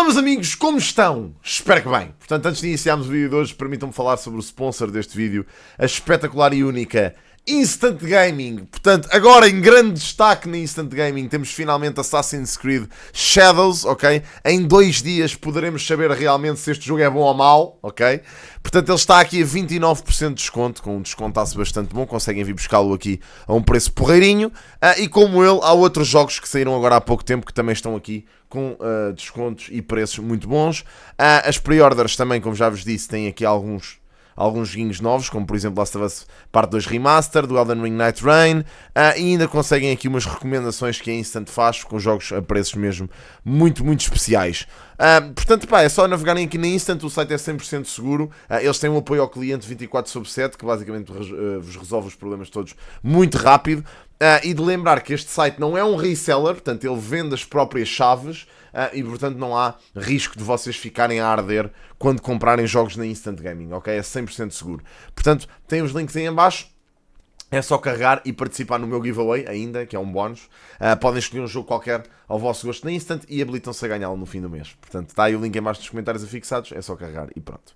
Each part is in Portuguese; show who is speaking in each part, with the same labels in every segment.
Speaker 1: Olá meus amigos, como estão? Espero que bem. Portanto, antes de iniciarmos o vídeo de hoje, permitam-me falar sobre o sponsor deste vídeo, a espetacular e única Instant Gaming. Portanto, agora em grande destaque na Instant Gaming temos finalmente Assassin's Creed Shadows, ok? Em 2 dias poderemos saber realmente se este jogo é bom ou mau, ok? Portanto, ele está aqui a 29% de desconto, com um descontaço bastante bom, conseguem vir buscá-lo aqui a um preço porreirinho. E como ele, há outros jogos que saíram agora há pouco tempo que também estão aqui com descontos e preços muito bons. As pre-orders também, como já vos disse, têm aqui alguns joguinhos novos, como por exemplo Last of Us Part 2 Remaster, do Elden Ring Night Rain, e ainda conseguem aqui umas recomendações que a Instant faz, com jogos a preços mesmo muito, muito especiais. Portanto, pá, é só navegarem aqui na Instant, o site é 100% seguro, eles têm um apoio ao cliente 24/7, que basicamente vos resolve os problemas todos muito rápido. E de lembrar que este site não é um reseller, portanto ele vende as próprias chaves e portanto não há risco de vocês ficarem a arder quando comprarem jogos na Instant Gaming, ok? É 100% seguro. Portanto, tem os links aí em baixo, é só carregar e participar no meu giveaway ainda, que é um bónus. Podem escolher um jogo qualquer ao vosso gosto na Instant e habilitam-se a ganhá-lo no fim do mês. Portanto, está aí o link em baixo dos comentários afixados, é só carregar e pronto.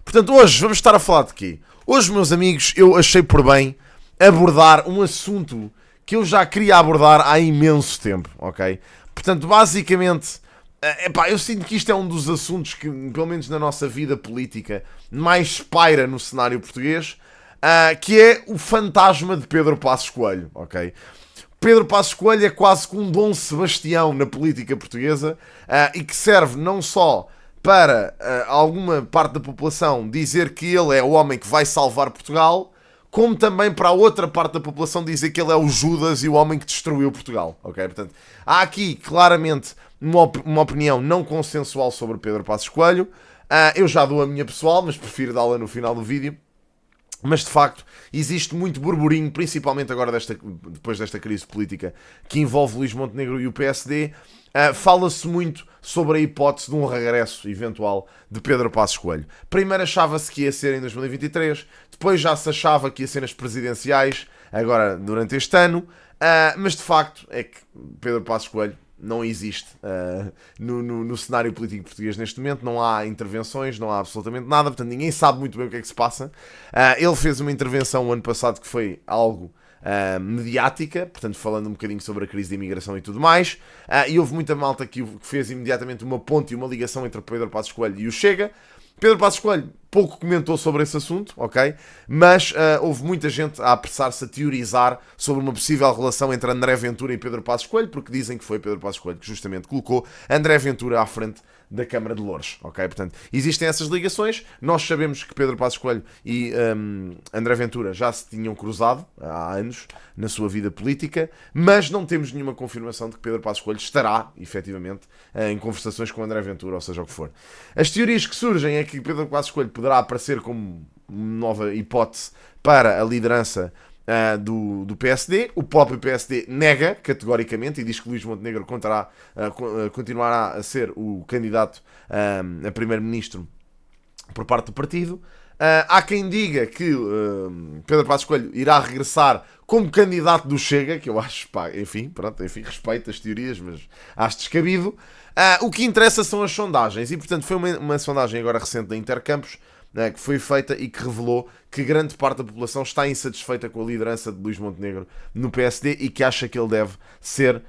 Speaker 1: Portanto, hoje vamos estar a falar de quê? Hoje, meus amigos, eu achei por bem abordar um assunto que eu já queria abordar há imenso tempo, ok? Portanto, basicamente, eu sinto que isto é um dos assuntos que, pelo menos na nossa vida política, mais paira no cenário português, que é o fantasma de Pedro Passos Coelho, ok? Pedro Passos Coelho é quase que um Dom Sebastião na política portuguesa e que serve não só para alguma parte da população dizer que ele é o homem que vai salvar Portugal, como também para a outra parte da população dizer que ele é o Judas e o homem que destruiu Portugal, ok? Portanto, há aqui claramente uma opinião não consensual sobre Pedro Passos Coelho. Eu já dou a minha pessoal, mas prefiro dá-la no final do vídeo. Mas de facto existe muito burburinho, principalmente agora depois desta crise política que envolve Luís Montenegro e o PSD. Fala-se muito sobre a hipótese de um regresso eventual de Pedro Passos Coelho. Primeiro achava-se que ia ser em 2023, depois já se achava que ia ser nas presidenciais, agora durante este ano, mas de facto é que Pedro Passos Coelho não existe no cenário político português neste momento, não há intervenções, não há absolutamente nada, portanto ninguém sabe muito bem o que é que se passa. Ele fez uma intervenção o ano passado que foi algo mediática, portanto falando um bocadinho sobre a crise de imigração e tudo mais, e houve muita malta que fez imediatamente uma ponte e uma ligação entre Pedro Passos Coelho e o Chega. Pedro Passos Coelho pouco comentou sobre esse assunto, ok? Mas houve muita gente a apressar-se a teorizar sobre uma possível relação entre André Ventura e Pedro Passos Coelho, porque dizem que foi Pedro Passos Coelho que justamente colocou André Ventura à frente da Câmara de Loures, ok? Portanto, existem essas ligações. Nós sabemos que Pedro Passos Coelho e André Ventura já se tinham cruzado há anos na sua vida política, mas não temos nenhuma confirmação de que Pedro Passos Coelho estará, efetivamente, em conversações com André Ventura, ou seja o que for. As teorias que surgem é que Pedro Passos Coelho poderá aparecer como nova hipótese para a liderança do PSD. O próprio PSD nega categoricamente e diz que Luís Montenegro continuará a ser o candidato a primeiro-ministro por parte do partido. Há quem diga que Pedro Passos Coelho irá regressar como candidato do Chega, que eu acho, enfim, respeito as teorias, mas acho descabido. O que interessa são as sondagens e, portanto, foi uma sondagem agora recente da Intercampos que foi feita e que revelou que grande parte da população está insatisfeita com a liderança de Luís Montenegro no PSD e que acha que ele deve ser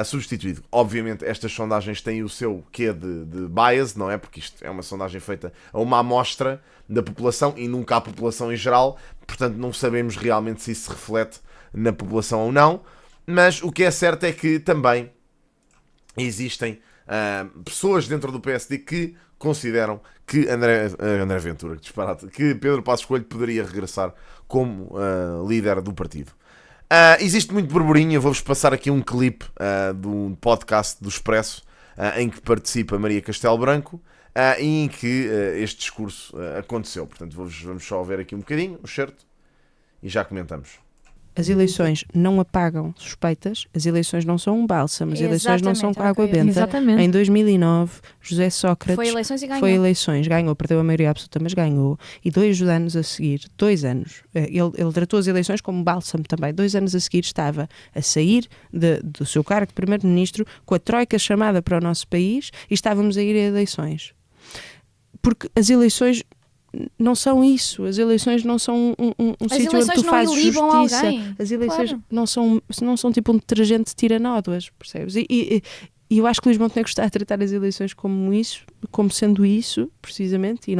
Speaker 1: substituído. Obviamente estas sondagens têm o seu quê de bias, não é? Porque isto é uma sondagem feita a uma amostra da população e nunca à população em geral, portanto não sabemos realmente se isso se reflete na população ou não, mas o que é certo é que também existem pessoas dentro do PSD que consideram que André Ventura, que disparate, que Pedro Passos Coelho poderia regressar como líder do partido. Existe muito burburinho, eu vou-vos passar aqui um clipe de um podcast do Expresso em que participa Maria Castelo Branco e em que este discurso aconteceu. Portanto, vamos só ver aqui um bocadinho, o certo, e já comentamos.
Speaker 2: As eleições não apagam suspeitas, as eleições não são um bálsamo, as eleições não são com água benta.
Speaker 3: Exatamente.
Speaker 2: Em 2009, José Sócrates
Speaker 3: Foi eleições e ganhou.
Speaker 2: foi eleições, ganhou, perdeu a maioria absoluta, mas ganhou. E 2 anos a seguir, 2 anos, ele tratou as eleições como bálsamo também. 2 anos a seguir estava a sair do seu cargo de primeiro-ministro com a troika chamada para o nosso país e estávamos a ir a eleições. Porque as eleições não são isso, as eleições não são um sítio onde tu fazes justiça.
Speaker 3: Alguém.
Speaker 2: As eleições não são tipo um detergente de tira nódoas, percebes? E eu acho que Luís Montenegro está a tratar as eleições como isso, como sendo isso, precisamente,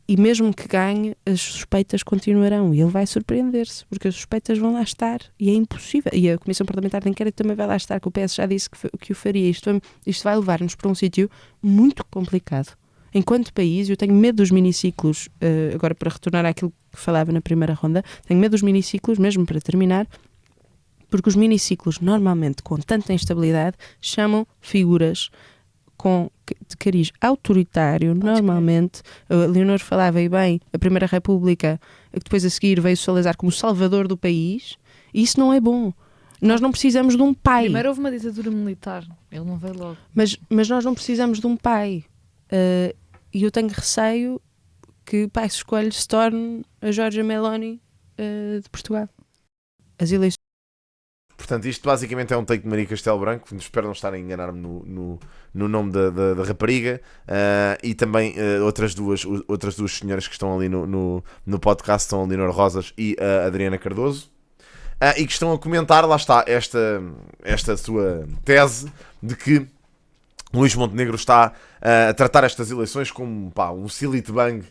Speaker 2: e mesmo que ganhe, as suspeitas continuarão e ele vai surpreender-se, porque as suspeitas vão lá estar e é impossível. E a Comissão Parlamentar de Inquérito também vai lá estar, que o PS já disse que o faria. Isto vai levar-nos para um sítio muito complicado. Enquanto país, eu tenho medo dos miniciclos, agora para retornar àquilo que falava na primeira ronda, tenho medo dos miniciclos, mesmo para terminar, porque os miniciclos, normalmente, com tanta instabilidade, chamam figuras de cariz autoritário, normalmente. A Leonor falava, e bem, a Primeira República, que depois a seguir veio o Salazar como salvador do país, e isso não é bom. Nós não precisamos de um pai.
Speaker 3: Primeiro houve uma ditadura militar, ele não veio logo.
Speaker 2: Mas nós não precisamos de um pai. E eu tenho receio que Passos Coelho se torne a Giorgia Meloni de Portugal. As eleições.
Speaker 1: Portanto, isto basicamente é um take de Maria Castelo Branco. Espero não estar a enganar-me no nome da rapariga. E também outras duas senhoras que estão ali no podcast são a Leonor Rosas e a Adriana Cardoso. E que estão a comentar, lá está, esta sua tese de que Luís Montenegro está a tratar estas eleições como um silly bang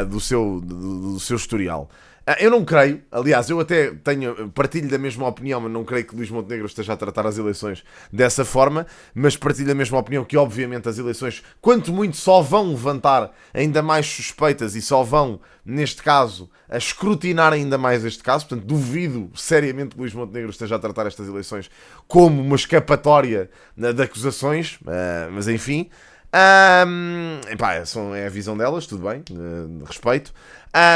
Speaker 1: do seu historial. Eu não creio, aliás, eu até partilho da mesma opinião, mas não creio que Luís Montenegro esteja a tratar as eleições dessa forma, mas partilho da mesma opinião que, obviamente, as eleições, quanto muito, só vão levantar ainda mais suspeitas e só vão, neste caso, a escrutinar ainda mais este caso. Portanto, duvido seriamente que Luís Montenegro esteja a tratar estas eleições como uma escapatória de acusações, mas enfim... é a visão delas, tudo bem, respeito.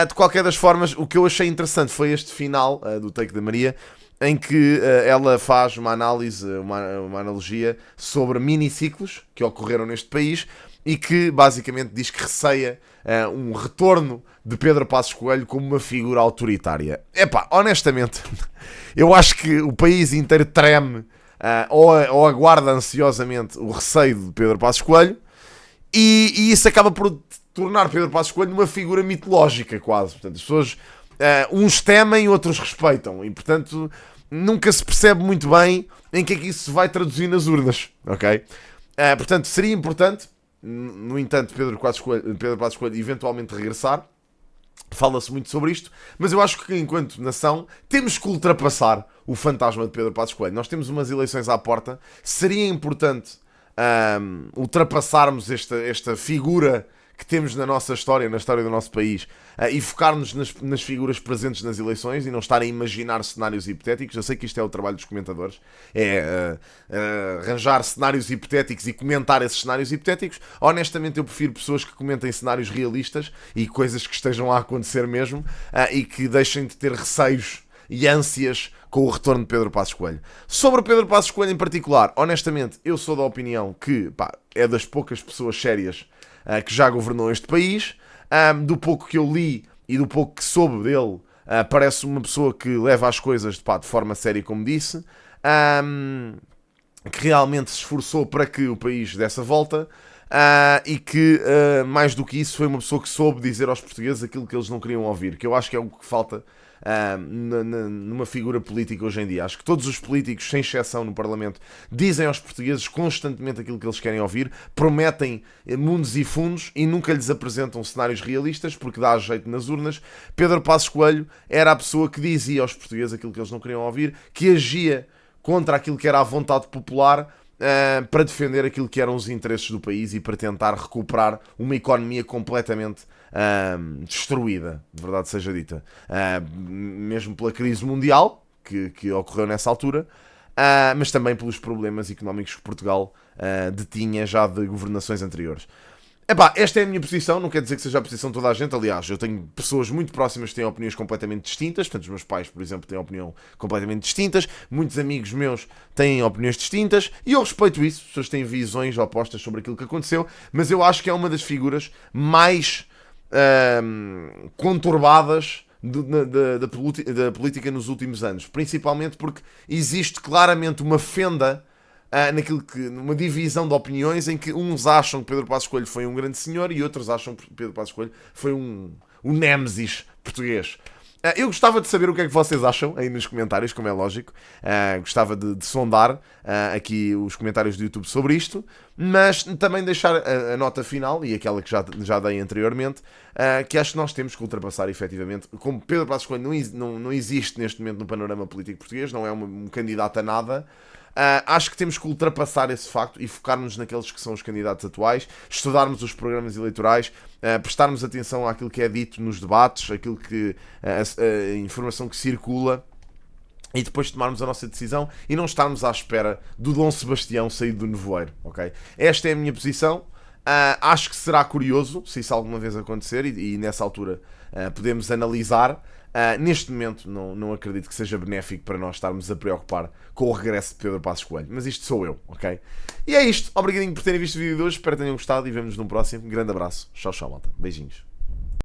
Speaker 1: De qualquer das formas, o que eu achei interessante foi este final do take da Maria, em que ela faz uma análise, uma analogia sobre miniciclos que ocorreram neste país e que basicamente diz que receia um retorno de Pedro Passos Coelho como uma figura autoritária. Honestamente, eu acho que o país inteiro treme ou aguarda ansiosamente o receio de Pedro Passos Coelho. E isso acaba por tornar Pedro Passos Coelho uma figura mitológica, quase. Portanto, as pessoas, uns temem, outros respeitam. E, portanto, nunca se percebe muito bem em que é que isso se vai traduzir nas urnas. Ok? Portanto, seria importante, no entanto, Pedro Passos Coelho eventualmente regressar. Fala-se muito sobre isto, mas eu acho que, enquanto nação, temos que ultrapassar o fantasma de Pedro Passos Coelho. Nós temos umas eleições à porta. Seria importante ultrapassarmos esta figura que temos na nossa história, na história do nosso país, e focar-nos nas figuras presentes nas eleições e não estar a imaginar cenários hipotéticos. Eu sei que isto é o trabalho dos comentadores, arranjar cenários hipotéticos e comentar esses cenários hipotéticos. Honestamente, eu prefiro pessoas que comentem cenários realistas e coisas que estejam a acontecer mesmo, e que deixem de ter receios e ânsias com o retorno de Pedro Passos Coelho. Sobre o Pedro Passos Coelho em particular, honestamente, eu sou da opinião que é das poucas pessoas sérias que já governou este país. Do pouco que eu li e do pouco que soube dele, parece uma pessoa que leva as coisas de forma séria, como disse, que realmente se esforçou para que o país desse a volta, e que, mais do que isso, foi uma pessoa que soube dizer aos portugueses aquilo que eles não queriam ouvir, que eu acho que é o que falta numa figura política hoje em dia. Acho que todos os políticos, sem exceção no Parlamento, dizem aos portugueses constantemente aquilo que eles querem ouvir, prometem mundos e fundos e nunca lhes apresentam cenários realistas, porque dá jeito nas urnas. Pedro Passos Coelho era a pessoa que dizia aos portugueses aquilo que eles não queriam ouvir, que agia contra aquilo que era a vontade popular, para defender aquilo que eram os interesses do país e para tentar recuperar uma economia completamente destruída, de verdade seja dita, mesmo pela crise mundial que ocorreu nessa altura, mas também pelos problemas económicos que Portugal detinha já de governações anteriores. Epá, esta é a minha posição, não quer dizer que seja a posição de toda a gente. Aliás, eu tenho pessoas muito próximas que têm opiniões completamente distintas. Portanto, os meus pais, por exemplo, têm opinião completamente distintas. Muitos amigos meus têm opiniões distintas. E eu respeito isso. As pessoas têm visões opostas sobre aquilo que aconteceu. Mas eu acho que é uma das figuras mais conturbadas da política nos últimos anos. Principalmente porque existe claramente uma fenda numa divisão de opiniões em que uns acham que Pedro Passos Coelho foi um grande senhor e outros acham que Pedro Passos Coelho foi um némesis português. Eu gostava de saber o que é que vocês acham aí nos comentários, como é lógico. Gostava de sondar aqui os comentários do YouTube sobre isto, mas também deixar a nota final, e aquela que já dei anteriormente, que acho que nós temos que ultrapassar efetivamente. Como Pedro Passos Coelho não existe neste momento no panorama político português, não é um candidato a nada. Acho que temos que ultrapassar esse facto e focar-nos naqueles que são os candidatos atuais, estudarmos os programas eleitorais, prestarmos atenção àquilo que é dito nos debates, aquilo que a informação que circula, e depois tomarmos a nossa decisão e não estarmos à espera do Dom Sebastião sair do nevoeiro, ok? Esta é a minha posição. Acho que será curioso se isso alguma vez acontecer e nessa altura podemos analisar. Neste momento não acredito que seja benéfico para nós estarmos a preocupar com o regresso de Pedro Passos Coelho, mas isto sou eu, ok? E é isto, obrigadinho por terem visto o vídeo de hoje, espero que tenham gostado e vemo-nos num próximo. Grande abraço, tchau, malta, beijinhos.